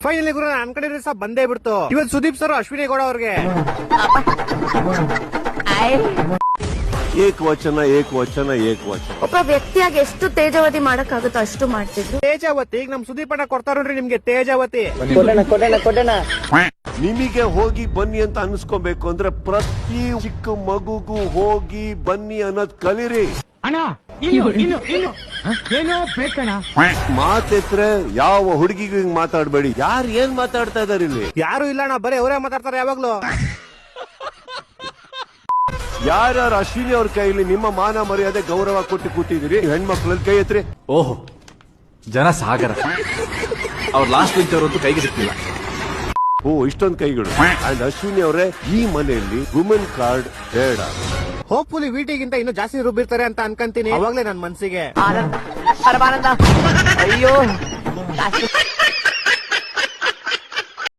Finally ಗುರು ನನ್ ಕಡೆ ಸಹ ಬಂದೇ ಬಿಡ್ತು. ಇವತ್ತು ಸುದೀಪ್ ಸರ್ ಅಶ್ವಿನಿ ಗೌಡ ಅವ್ರಿಗೆ ಏಕವಚನ ಏಕವಚನ ಏಕವಚನ. ಒಬ್ಬ ವ್ಯಕ್ತಿಯಾಗಿ ಎಷ್ಟು ತೇಜಾವತಿ ಮಾಡಕ್ಕಾಗುತ್ತೋ ಅಷ್ಟು ಮಾಡ್ತಿದ್ರು. ತೇಜಾವತಿ ಈಗ ನಮ್ ಸುದೀಪ್ ಅಣ್ಣ ಕೊಡ್ತಾರ ನೋಡ್ರಿ ನಿಮ್ಗೆ ತೇಜಾವತಿ. ನಿಮಗೆ ಹೋಗಿ ಬನ್ನಿ ಅಂತ ಅನ್ಸ್ಕೊಬೇಕು ಅಂದ್ರೆ ಪ್ರತಿ ಚಿಕ್ಕ ಮಗುಗೂ ಹೋಗಿ ಬನ್ನಿ ಅನ್ನೋದ್ ಕಲೀರಿ. ಮಾತೆತ್ರೆ ಯಾವ ಹುಡುಗಿಗೂ ಹಿಂಗ್ ಮಾತಾಡ್ಬೇಡಿ. ಯಾರು ಏನ್ ಮಾತಾಡ್ತಾ ಇದಾರೆ ಇಲ್ಲಿ? ಯಾರು ಇಲ್ಲ ಅಣ್ಣ, ಬರೀ ಅವರೇ ಮಾತಾಡ್ತಾರೆ ಯಾವಾಗ್ಲೂ. ಯಾರ್ಯಾರು ಅಶ್ವಿನಿ ಅವ್ರ ಕೈಲಿ ನಿಮ್ಮ ಮಾನ ಮರ್ಯಾದೆ ಗೌರವ ಕೊಟ್ಟು ಕೂತಿದ್ದೀರಿ, ಹೆಣ್ಮಕ್ಳಲ್ಲಿ ಕೈ ಎತ್ರಿ. ಓಹೋ, ಜನ ಸಾಗರ. ಅವ್ರ ಲಾಸ್ಟ್ ಬೆಂಚ್ ಅವರಂತೂ ಕೈಗೆ ಸಿಕ್ಕಿಲ್ಲ. ಓ, ಇಷ್ಟೊಂದು ಕೈಗಳು. ಅಂಡ್ ಅಶ್ವಿನಿ ಅವರೇ, ಈ ಮನೆಯಲ್ಲಿ ವುಮೆನ್ ಕಾರ್ಡ್ ಬೇಡ. ಹೋಪ್ಫುಲಿ ವಿಟಿಗಿಂತ ಇನ್ನೂ ಜಾಸ್ತಿ ರುಬ್ಬಿರ್ತಾರೆ ಅಂತ ಅನ್ಕಂತೀನಿ. ಅವಾಗ್ಲೇ ನನ್ ಮನ್ಸಿಗೆ ಪರಮಾನಂದ ಅಯ್ಯೋ